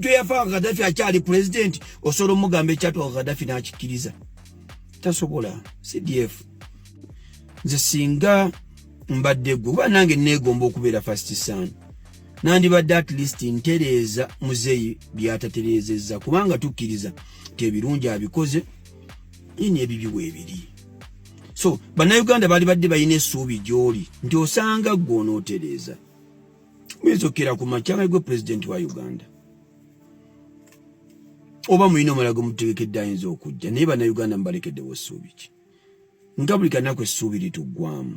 yafa Gaddafi akyali president osolo mugambe kyatwa Gaddafi n'akikiriza tasobola. CDF nze singa mbadde gwe nange neegomba okubeera first son nandibadde at least ntereeza muzeeyi byatatereezezza kubanga tukkiriza tebirungi abikoze ini ebibiwe ebiri. So bannayuganda bali badde bayina essuubi gy'oli nti osanga gwe onootereeza mwezokera ku makyanga gwe president wa Uganda oba muyina omulago mutegekedde ayinza okujja naye bannayuganda mbalekeddewo essuubi ki nga buli kanaku essuubi lituggwamu.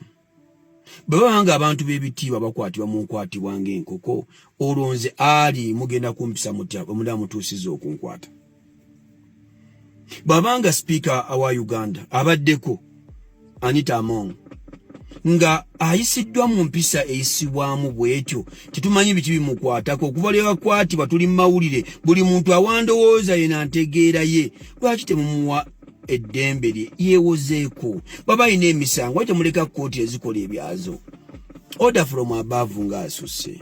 Bwe babanga abantu b'ebitiibwa bakwatibwa mu nkwatibwa ng'enkoko olonze ali mugenda kumpisa mutya omulala mutuusiza okunkwata. Bw'abanga speaker wa Uganda abaddeko Anita Among nga ayisiddwa mu mpisa eyisibwamu bwetyo tetumanyi biki bimukwatako okuva lwe bakwatibwa tuli mu mawulire buli muntu awandowooza yena ntegeera ye lwaki temumuwa eddembe lye yeewozeeko baba ayina emisango lwaki temuleka kkooti ezikola ebyazo order from above ng'asusse.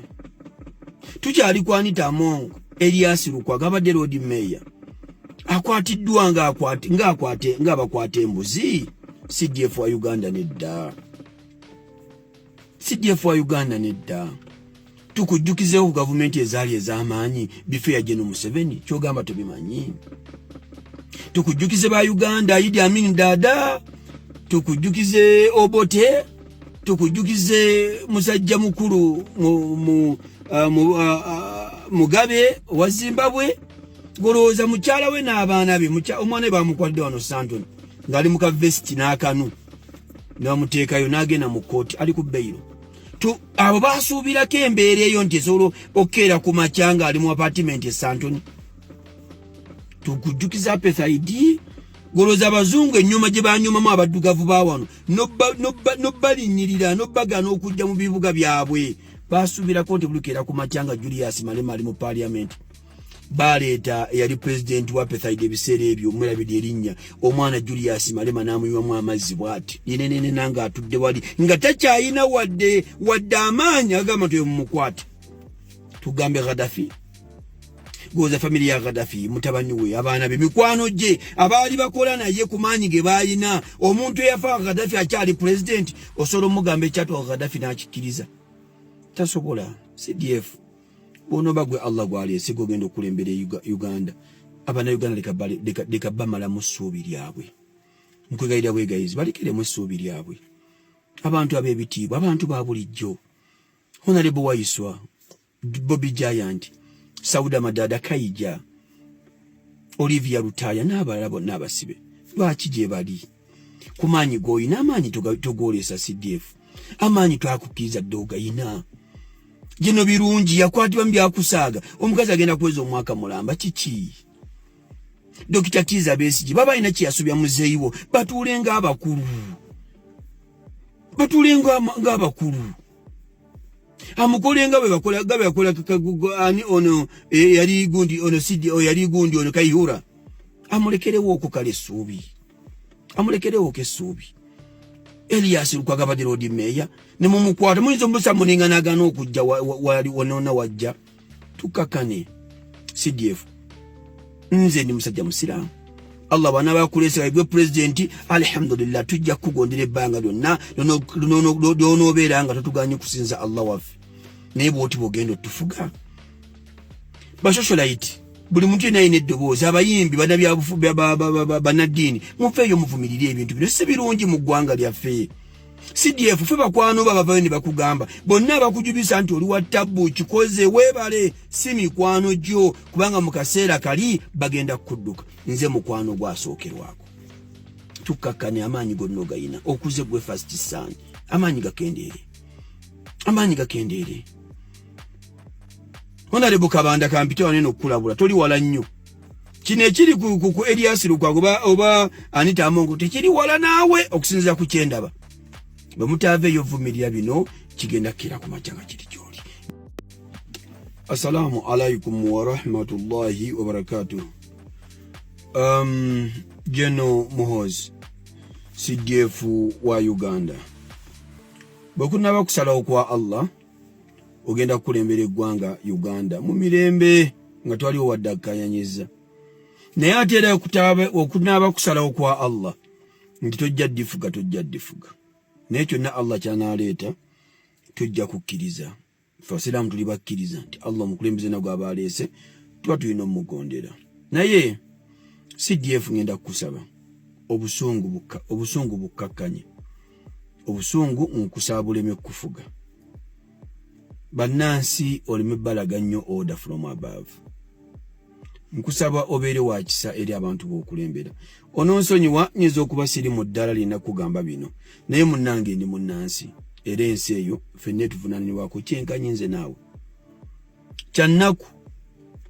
Tukyali ku Anita Among Elias Lukwago abadde road mayor akwatiddwa ng'abakwata embuzi. CDF wa Uganda nedda. CDF wa Uganda nedda. Tukujjukizeewo ku gavumenti ezaali ez'amaanyi bifo ya General Museveni kyogamba tubimanyi. Tukujjukize ba Uganda Idi Amin Dada, tukujjukize Obote, tukujjukize musajja mukulu Mugabe wa Zimbabwe golooza mukyala we n'abaana be omwana we bamukwadde wano Santoni ngali muka vesti n'akanu n'amuteekayo n'agenda mu kkooti ali ku bbeiro. Abo baasuubirako embeera eyo nti esobola okkeera ku makyanga ali mu apartment e Santoni. Tukujjukiza Apethaidi golooza abazungu ennyuma gye banyumamu abaddugavu ba wano nobbalinyirira nobbagana okujja mu bibuga byabwe baasuubirako nti bulukeera ku makyanga Julius Malema ali mu parliament. Baleeta yali president wa Apethaidi ebiseera ebyo mwerabidde erinnya omwana Julius Malema n'amuyiwamu amazzi bw'ati inenene nanga atudde wali nga takyayina wadde amaanyi agamba nti mumukwate. Tugambe Gaddafi goza family ya Gaddafi mutabani we abaana be mikwano gye abaali bakola naye ku maanyi ge baayina omuntu eyafa Gaddafi akyali president osolo mugambe kyatwa Gaddafi n'akikiriza tasobola. CDF bono bagwe Allah gwalese gogenda okulembera Uganda abana Uganda leka bamala mu ssuubi lyabwe nkwegayira bwegayizi balekere mu ssuubi lyabwe abantu ab'ebitiibwa abantu ba bulijjo Honorable Waiswa Bobby Giant Sauda Madada Kaija Olivia Rutaya n'abalala bonna abasibe lwaki gye bali ku maanyi g'oyina amaanyi togolesa CDF amaanyi twakukiriza ddoga yina jeno birungi yakwatibwa mu byakusaaga omukazi agenda kweza omwaka mulamba kiki. Dr. Kiza Besigye baba ina kiyasubya muzeeyiwo batuulenga abakulu amukolenga bwe bakola ani ono yali gundi ono sidi o yali gundi ono Kayihura amulekerewo okukala essuubi amulekerewo kessuubi. Elias Lukwago abadde road mayor ne mumukwata muyinza omusa muninganaagana okujja wali wanoona wajja tukakane. CDF nze ndi musajja musiraamu Allah bana bakulesa ibwe president alhamdulillah tujja kugondera ebbanga lyonna lyonobeera nga tutuganye kusinza Allah waffe naye bwoti bwogenda otufuga basocialite buli muntu yena ayina eddoboozi abayimbi bannabyabufu bannaddiini mufeeyo muvumirire ebintu bino si birungi mu ggwanga lyaffe. CDF ffe bakwano babavayo ne bakugamba bonna abakujubisa nti oli wa tabbu kikoze weebale si mikwano gyo kubanga mu kaseera kali bagenda kukudduka. Nze mukwano gwasookerwako tukkakkane amaanyi gonna ogayina okuze gwe first son amaanyi gakendeere. Honorable Kabanda kampita wanene okukulabula toli wala nnyo kino ekiri ku Elias Lukwago oba Anita Among tekiri wala naawe okusinziira ku kyendaba bwe mutaaveeyo vumirira bino kigenda kira ku makyanga kiri gy'oli. Assalamu alaikum wa rahmatullahi wa barakatuh. General Muhoozi CDF wa Uganda bwe kunaaba kusalawo kwa Allah ogenda kulembera eggwanga Uganda mu mirembe nga twaliwo wadde akayanyizza naye ate era okunaaba kusalawo kwa Allah nti tojja ddifuga naye kyonna Allah kyanaaleeta tujja kukkiriza ffe abasiraamu tuli bakkiriza nti Allah omukulembeze nagwo aba aleese tuba tulina omugondera naye CDF ngenda kukusaba obusungu bukkakkanye obusungu nkusaba buleme kufuga bannansi oleme balaga nnyo order from above nkusaba obeere wa kisa eri abantu b'okulembera ononsonyiwa nyinza okuba siri mu ddala lina kugamba bino naye munnange ndi munnansi era ensi eyo ffenna tuvunaanibwako kyenkanye nze naawe kyannaku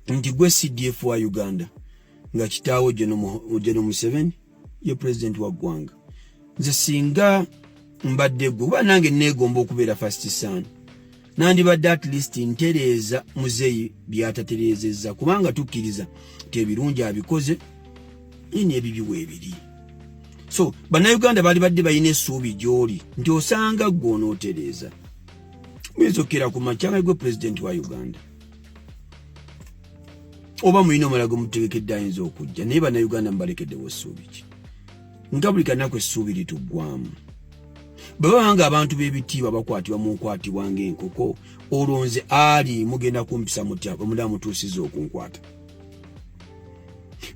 nti gwe CDF wa Uganda nga kitaawo General Museveni ye president wa ggwanga nze singa mbadde gwe kuba nange neegomba okubeera first son nandibadde at least ntereeza muzeeyi byatatereezezza kubanga tukkiriza nti ebirungi abikoze n'ebibi weebiri so bannayuganda baali badde balina essuubi gy'oli nti osanga gwe onootereeza muyinza okukkira ku makyanga gwe president wa Uganda oba mulina omulago mutegekedde ayinza okujja naye bannayuganda mubalekeddewo essuubi ki nga buli kanaku essuubi lituggwamu bwe babanga abantu b'ebitiibwa bakwatibwa mu nkwatibwa ng'enkoko olwonze ali mugenda kumpisa mutya bwe mutuusiza okunkwata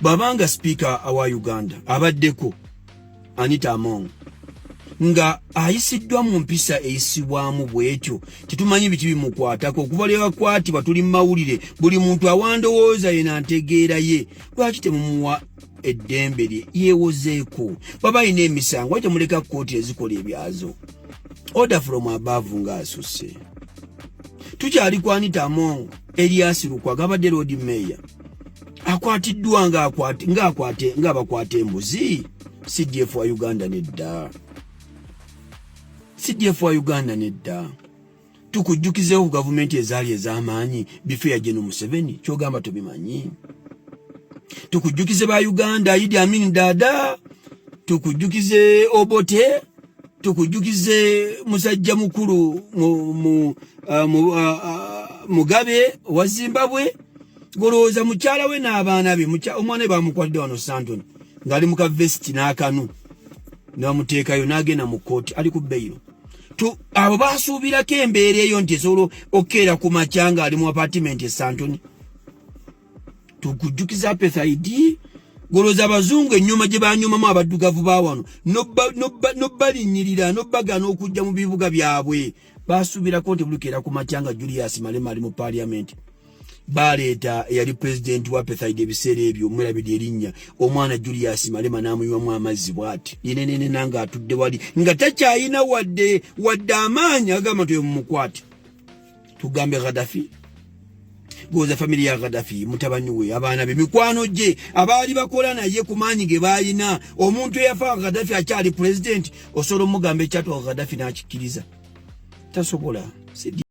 bw'abanga sipiika wa Uganda abaddeko Anita Among nga ayisiddwa mu mpisa eyisibwamu bw'etyo tetumanyi biki bimukwatako okuva lwe bakwatibwa tuli mu mawulire buli muntu awandowooza yena ntegeera ye lwaki temumuwa eddembe lye yeewozeeko baba alina emisango ate muleka kkooti ezikola ebyazo order from above ng'asusse tukyali ku Anita Among Elias Lukwago abadde road mayor akwatiddwa ng'abakwata embuzi CDF wa Uganda nedda CDF wa Uganda nedda tukujjukizeewo ku gavumenti ezaali ez'amaanyi bifo ya General Museveni kyogamba tobimanyi tukujjukize ba Uganda Idi Amin Dada tukujjukize Obote tukujjukize musajja mukulu Mugabe wa Zimbabwe golooza mukyala we n'abaana be omwana we bamukwatidde wano Santoni ngali mu kavesiti n'akanu n'amuteekayo n'agenda mu kkooti ali ku bbeiro abo baasuubirako embeera eyo nti esobola okkeera ku makyanga ali mu apartment e Santoni tukujjukiza apethaidi golooza abazungu ennyuma gye banyumamu abaddugavu ba wano nobbalinnyirira nobbagana okujja mu bibuga byabwe baasuubirako nti bulukeera ku makyanga Julius Malema ali mu parliament baleeta yali president wa apethaidi ebiseera ebyo mwerabidde erinnya omwana Julius Malema n'amuyiwamu amazzi bw'ati yenenene nanga atudde wali nga takyayina wadde amaanyi agamba nti mumukwate tugambe Gaddafi goza family ya Gaddafi mutabani we abaana be mikwano gye abaali bakola naye ku maanyi ge bayina omuntu eyafa Gaddafi akyali president osobola omugambe ekyatwa Gaddafi n'akikkiriza tasobola